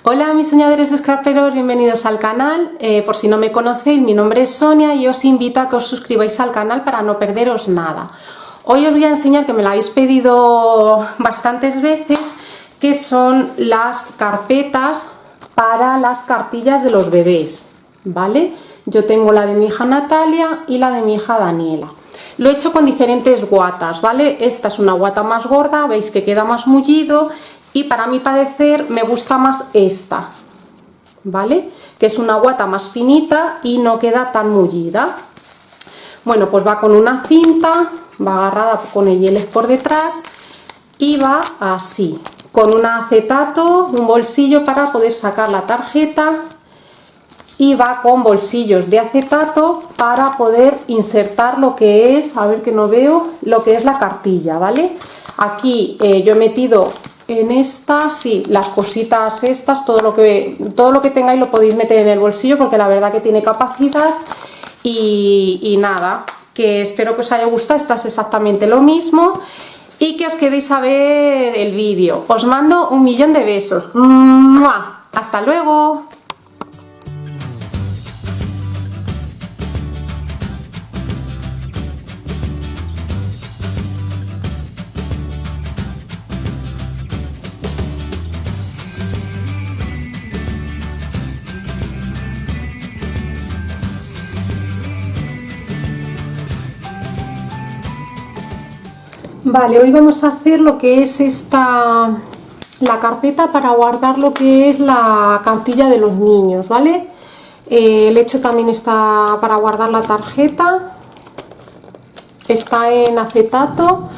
Hola mis soñadores de scraperos, bienvenidos al canal. Por si no me conocéis, mi nombre es Sonia y os invito a que os suscribáis al canal para no perderos nada. Hoy os voy a enseñar, que me lo habéis pedido bastantes veces, que son las carpetas para las cartillas de los bebés, ¿vale? Yo tengo la de mi hija Natalia y la de mi hija Daniela. Lo he hecho con diferentes guatas, ¿vale? Esta es una guata más gorda, veis que queda más mullido. Y para mi parecer me gusta más esta, ¿vale? Que es una guata más finita y no queda tan mullida. Bueno, pues va con una cinta, va agarrada con el hielek por detrás y va así, con un acetato, un bolsillo para poder sacar la tarjeta, y va con bolsillos de acetato para poder insertar lo que es, a ver que no veo, lo que es la cartilla, ¿vale? Aquí yo he metido en esta, sí, las cositas estas, todo lo que tengáis lo podéis meter en el bolsillo, porque la verdad que tiene capacidad. Y nada, que espero que os haya gustado. Esta es exactamente lo mismo y que os quedéis a ver el vídeo. Os mando un millón de besos. ¡Mua! ¡Hasta luego! Vale, hoy vamos a hacer lo que es la carpeta para guardar lo que es la cartilla de los niños, ¿vale? El hecho también está para guardar la tarjeta, está en acetato,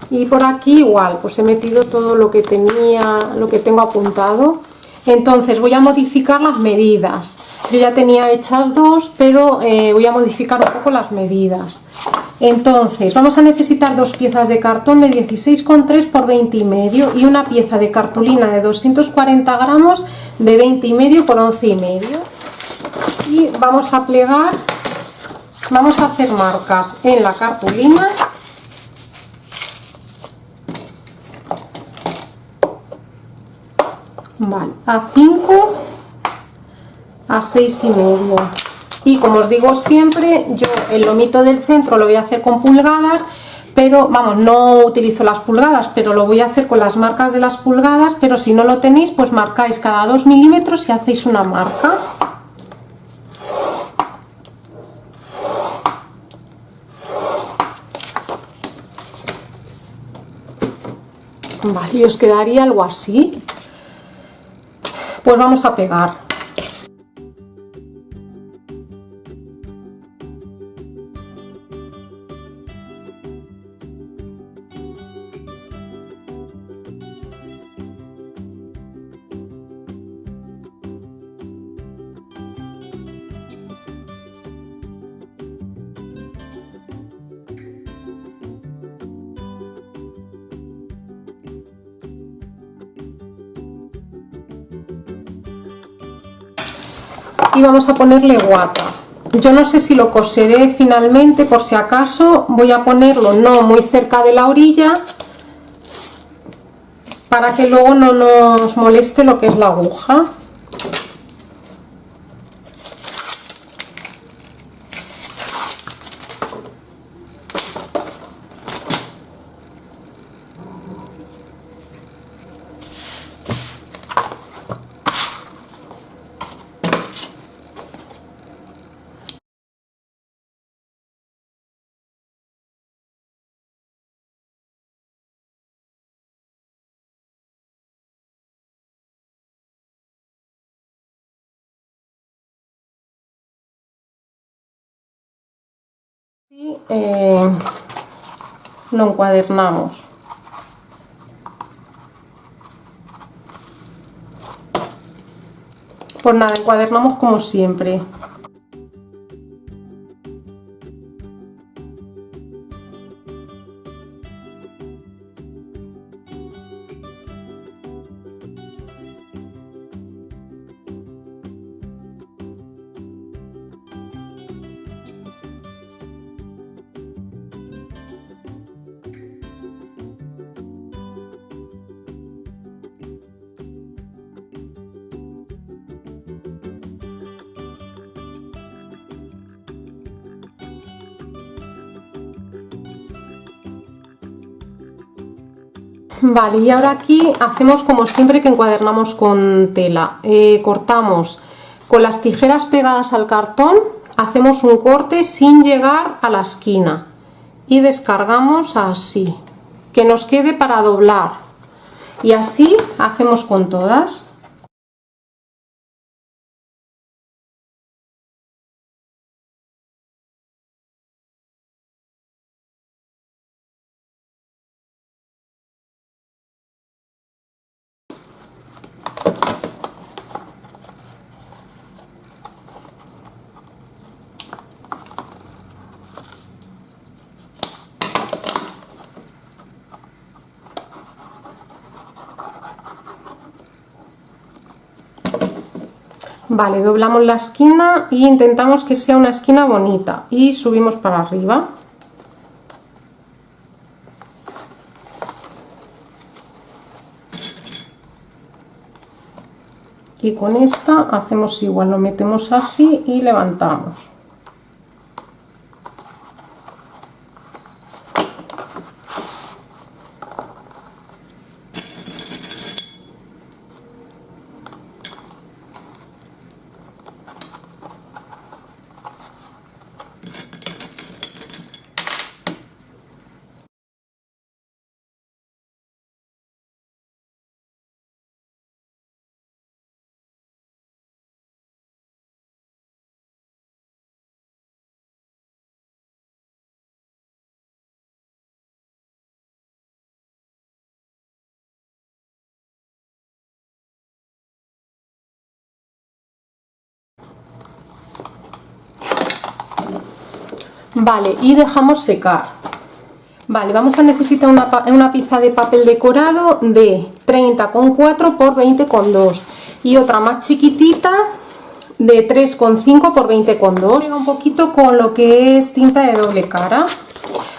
y por aquí igual, pues he metido todo lo que tengo apuntado. Entonces voy a modificar las medidas. Yo ya tenía hechas dos, pero voy a modificar un poco las medidas. Entonces vamos a necesitar dos piezas de cartón de 16,3 por 20,5 y una pieza de cartulina de 240 gramos de 20,5 por 11,5. Y vamos a plegar, vamos a hacer marcas en la cartulina. Vale, a 5, a 6,5. Y como os digo siempre, yo el lomito del centro lo voy a hacer con pulgadas, pero vamos, no utilizo las pulgadas, pero lo voy a hacer con las marcas de las pulgadas. Pero si no lo tenéis, pues marcáis cada 2 milímetros y hacéis una marca. Vale, y os quedaría algo así. Pues vamos a pegar. Y vamos a ponerle guata. Yo no sé si lo coseré finalmente, por si acaso voy a ponerlo no muy cerca de la orilla, para que luego no nos moleste lo que es la aguja. Y lo encuadernamos. Pues nada, encuadernamos como siempre. Vale, y ahora aquí hacemos como siempre que encuadernamos con tela. Cortamos con las tijeras pegadas al cartón, hacemos un corte sin llegar a la esquina y descargamos así, que nos quede para doblar, y así hacemos con todas. Vale, doblamos la esquina e intentamos que sea una esquina bonita y subimos para arriba. Y con esta hacemos igual, lo metemos así y levantamos. Vale, y dejamos secar. Vale, vamos a necesitar una pieza de papel decorado de 30,4 por 20,2 y otra más chiquitita de 3,5 por 20,2. Un poquito con lo que es tinta de doble cara.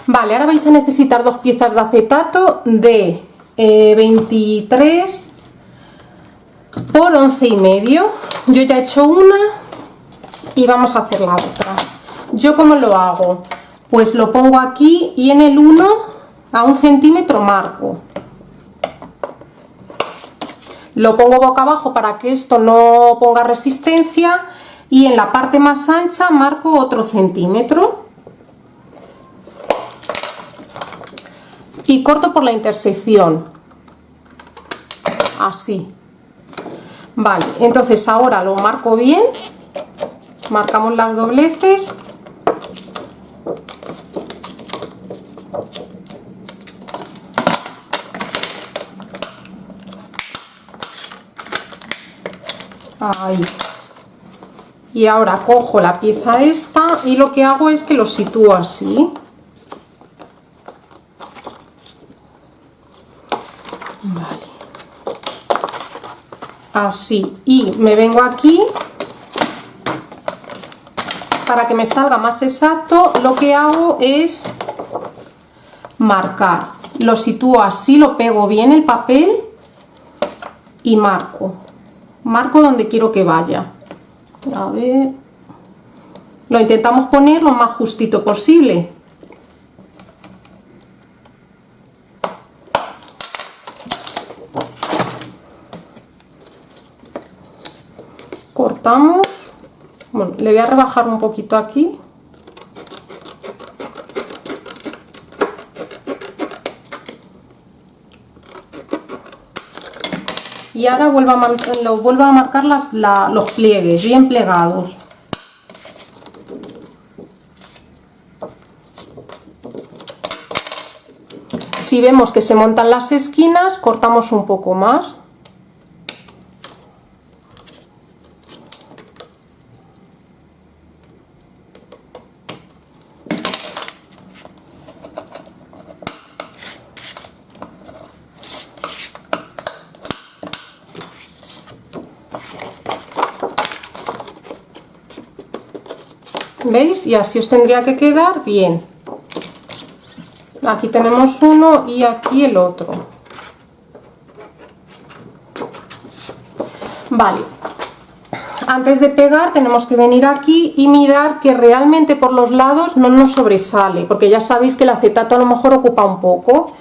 Vale, ahora vais a necesitar dos piezas de acetato de 23 por 11,5. Yo ya he hecho una y vamos a hacer la otra. ¿Yo cómo lo hago? Pues lo pongo aquí y en el 1 a 1 centímetro marco. Lo pongo boca abajo para que esto no ponga resistencia y en la parte más ancha marco otro centímetro. Y corto por la intersección. Así. Vale, entonces ahora lo marco bien. Marcamos las dobleces. Ahí. Y ahora cojo la pieza esta y lo que hago es que lo sitúo así. Vale. Así. Y me vengo aquí. Para que me salga más exacto, lo que hago es marcar. Lo sitúo así, lo pego bien el papel y marco. Marco donde quiero que vaya. A ver. Lo intentamos poner lo más justito posible. Cortamos. Bueno, le voy a rebajar un poquito aquí. Y ahora vuelvo a marcar los pliegues bien plegados. Si vemos que se montan las esquinas, cortamos un poco más. ¿Veis? Y así os tendría que quedar bien. Aquí tenemos uno y aquí el otro. Vale. Antes de pegar tenemos que venir aquí y mirar que realmente por los lados no nos sobresale, porque ya sabéis que el acetato a lo mejor ocupa un poco.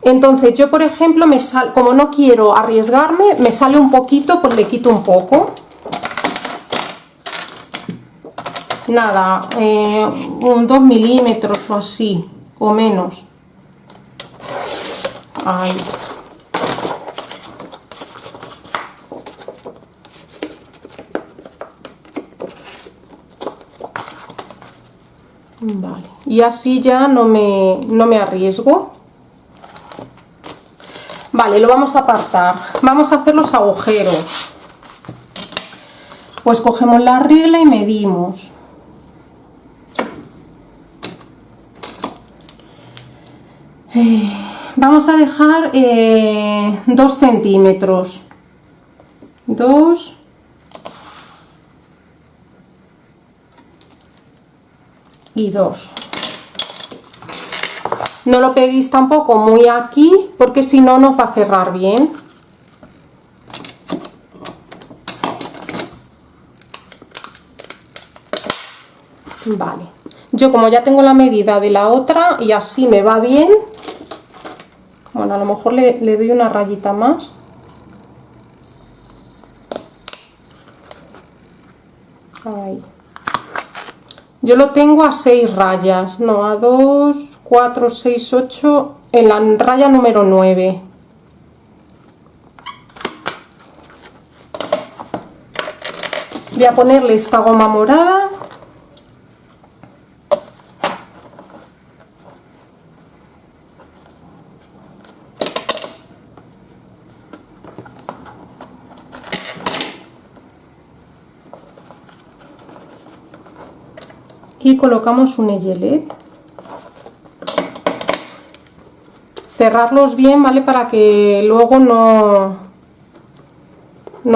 Entonces yo, por ejemplo, como no quiero arriesgarme, me sale un poquito, pues le quito un poco. Nada, 2 milímetros o así, o menos. Ahí. Vale, y así ya no me arriesgo. Vale, lo vamos a apartar. Vamos a hacer los agujeros. Pues cogemos la regla y medimos. Vamos a dejar 2 centímetros. 2 y 2. No lo peguéis tampoco muy aquí, porque si no nos va a cerrar bien. Vale, yo como ya tengo la medida de la otra y así me va bien, bueno, a lo mejor le doy una rayita más. Ahí. Yo lo tengo a 6 rayas, no, a 2, 4, 6, 8, en la raya número 9. Voy a ponerle esta goma morada. Y colocamos un eyelet. Cerrarlos bien, ¿vale? Para que luego no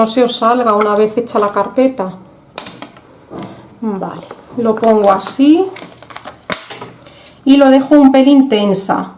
se os salga una vez hecha la carpeta. Vale, lo pongo así y lo dejo un pelín tensa.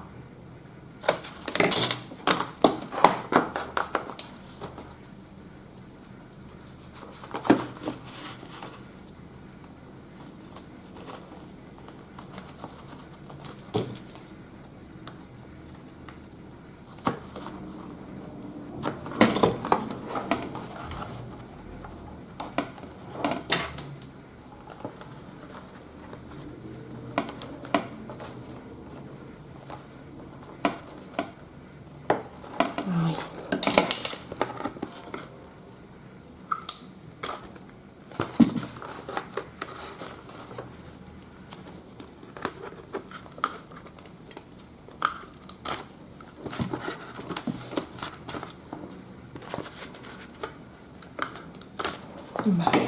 Vale.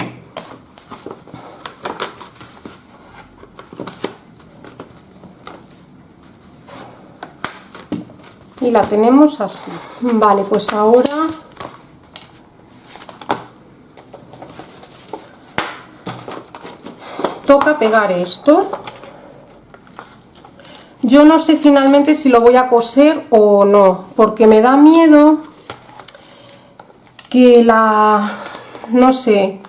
Y la tenemos así. Vale, pues ahora toca pegar esto. Yo no sé finalmente si lo voy a coser o no, porque me da miedo que no sé,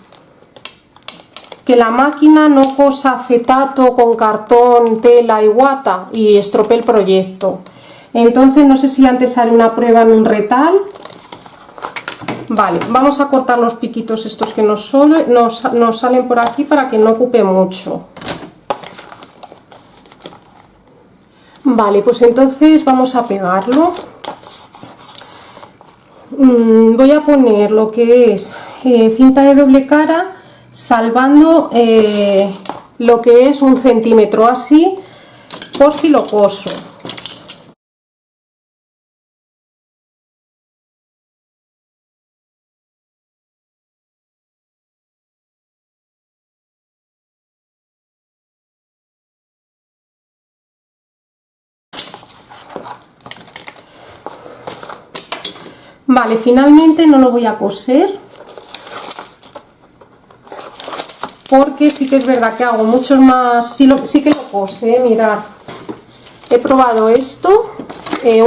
que la máquina no cosa acetato con cartón, tela y guata y estropee el proyecto. Entonces no sé si antes haré una prueba en un retal. Vale, vamos a cortar los piquitos estos que nos salen por aquí para que no ocupe mucho. Vale, pues entonces vamos a pegarlo. Voy a poner lo que es cinta de doble cara, salvando lo que es 1 centímetro así, por si lo coso. Vale, finalmente no lo voy a coser porque sí que es verdad que hago muchos más, sí que lo cose, mirad. He probado esto,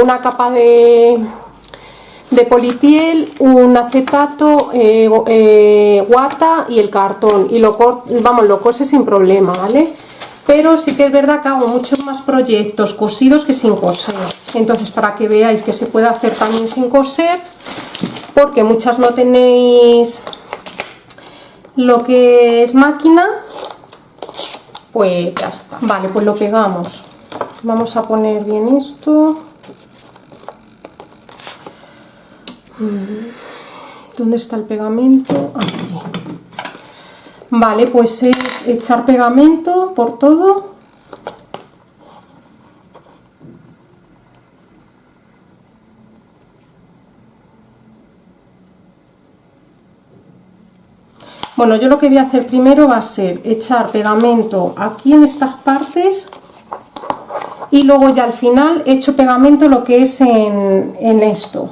una capa de polipiel, un acetato, guata y el cartón, y lo cose sin problema, ¿vale? pero sí que es verdad que hago muchos más proyectos cosidos que sin coser. Entonces, para que veáis que se puede hacer también sin coser, porque muchas no tenéis lo que es máquina, pues ya está. Vale, pues lo pegamos. Vamos a poner bien esto. ¿Dónde está el pegamento? Aquí. Vale, pues es echar pegamento por todo. Bueno, yo lo que voy a hacer primero va a ser echar pegamento aquí en estas partes y luego ya al final echo pegamento lo que es en esto.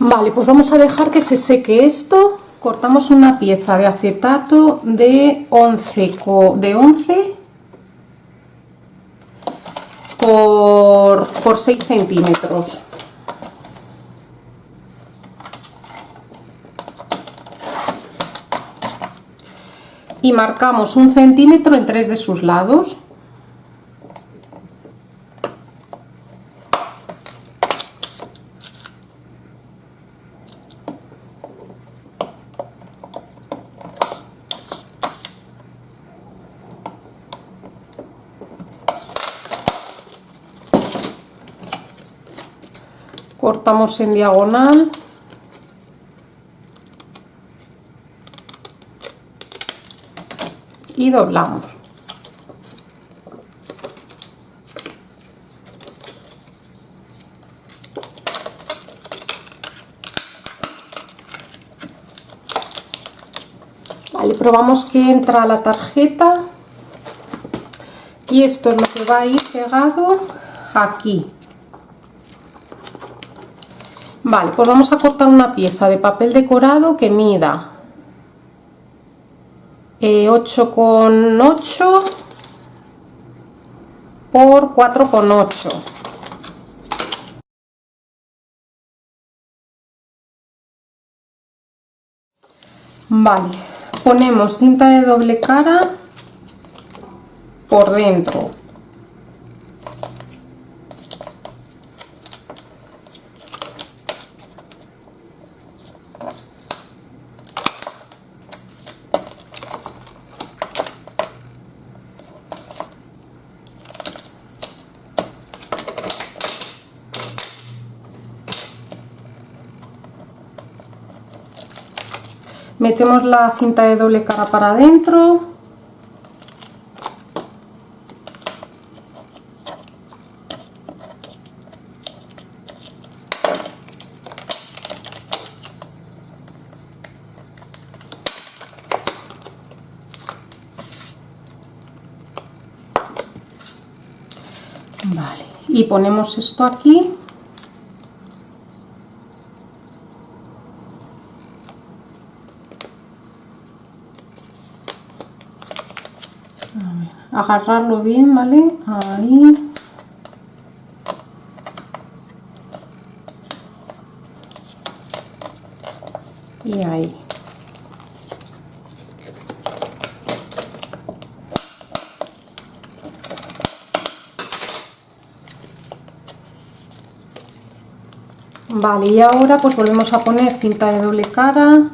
Vale, pues vamos a dejar que se seque esto. Cortamos una pieza de acetato de 11 por 6 centímetros. Y marcamos 1 centímetro en 3 de sus lados. Cortamos en diagonal. Y doblamos. Vale, probamos que entra la tarjeta y esto es lo que va a ir pegado aquí. Vale, pues vamos a cortar una pieza de papel decorado que mida 8,8 por 4,8. Vale, ponemos cinta de doble cara por dentro. Metemos la cinta de doble cara para adentro. Vale, y ponemos esto aquí. A ver, agarrarlo bien, ¿vale? Ahí. Y ahí. Vale, y ahora pues volvemos a poner cinta de doble cara.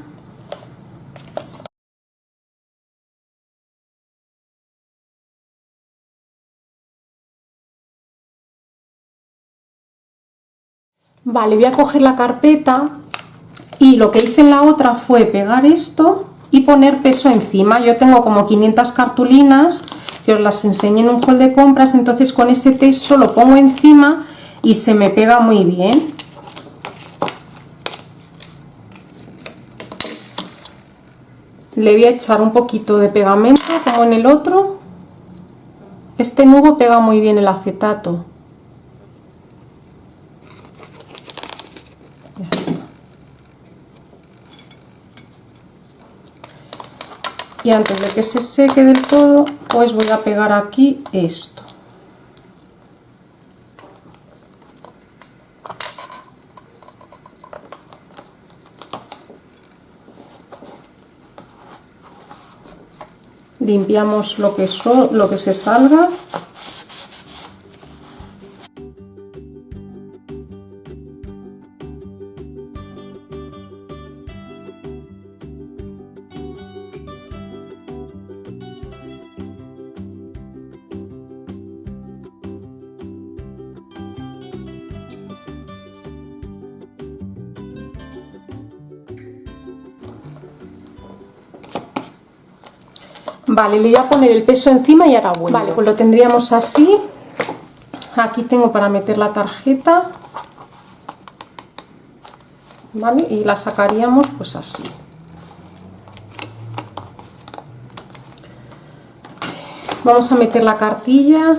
Vale, voy a coger la carpeta y lo que hice en la otra fue pegar esto y poner peso encima. Yo tengo como 500 cartulinas que os las enseñé en un haul de compras, entonces con ese peso lo pongo encima y se me pega muy bien. Le voy a echar un poquito de pegamento como en el otro. Este nudo pega muy bien el acetato. Ya está. Y antes de que se seque del todo, pues voy a pegar aquí esto. Limpiamos lo que se salga. Vale, le voy a poner el peso encima y ahora vuelvo. Vale, pues lo tendríamos así. Aquí tengo para meter la tarjeta. Vale, y la sacaríamos pues así. Vamos a meter la cartilla.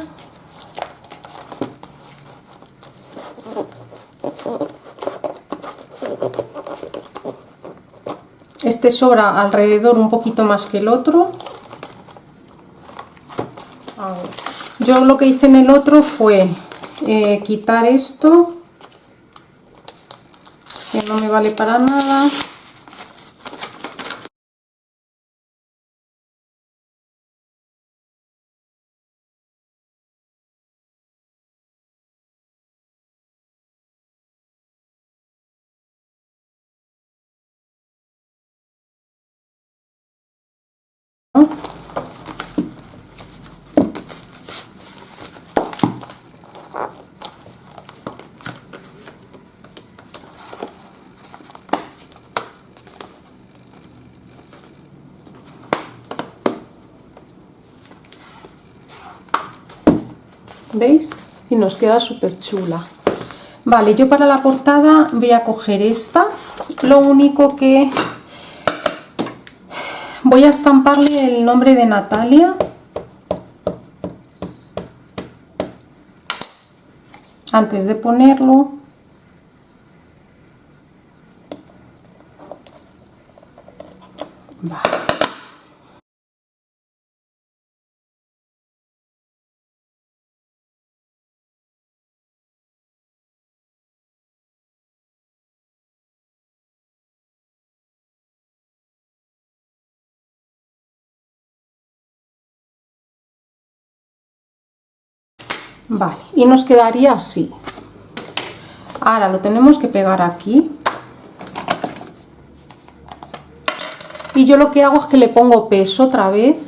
Este sobra alrededor un poquito más que el otro. A ver. Yo lo que hice en el otro fue quitar esto, que no me vale para nada. ¿Veis? Y nos queda súper chula. Vale, yo para la portada voy a coger esta. Lo único que voy a estamparle el nombre de Natalia. Antes de ponerlo. Vale. Vale, y nos quedaría así. Ahora lo tenemos que pegar aquí. Y yo lo que hago es que le pongo peso otra vez.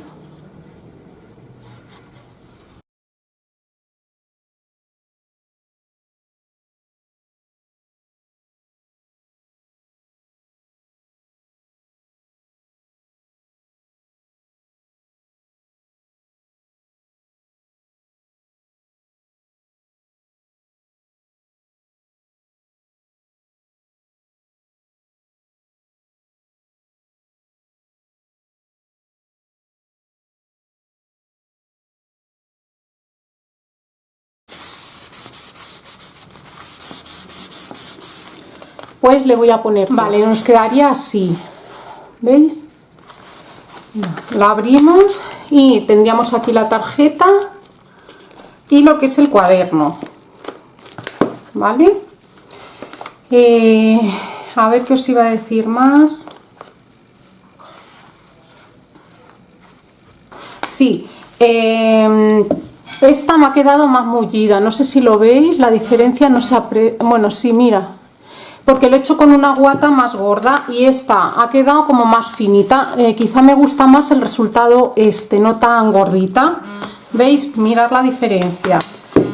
pues le voy a poner, vale, nos quedaría así, ¿veis? La abrimos y tendríamos aquí la tarjeta y lo que es el cuaderno, ¿vale? A ver qué os iba a decir más. Sí, esta me ha quedado más mullida, no sé si lo veis, la diferencia no se aprecia, bueno, sí, mira, porque lo he hecho con una guata más gorda y esta ha quedado como más finita, quizá me gusta más el resultado este, no tan gordita, ¿veis? Mirad la diferencia,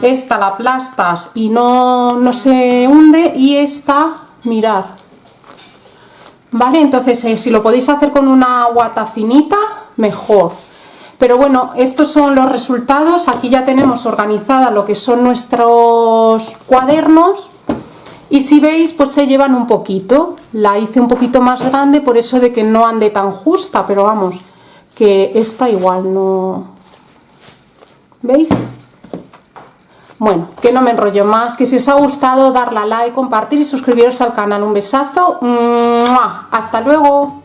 esta la aplastas y no se hunde y esta, mirad, ¿vale? Entonces si lo podéis hacer con una guata finita, mejor. Pero bueno, estos son los resultados. Aquí ya tenemos organizada lo que son nuestros cuadernos. Y si veis, pues se llevan un poquito. La hice un poquito más grande, por eso de que no ande tan justa. Pero vamos, que esta igual no... ¿Veis? Bueno, que no me enrollo más. Que si os ha gustado, darle a like, compartir y suscribiros al canal. Un besazo. ¡Mua! ¡Hasta luego!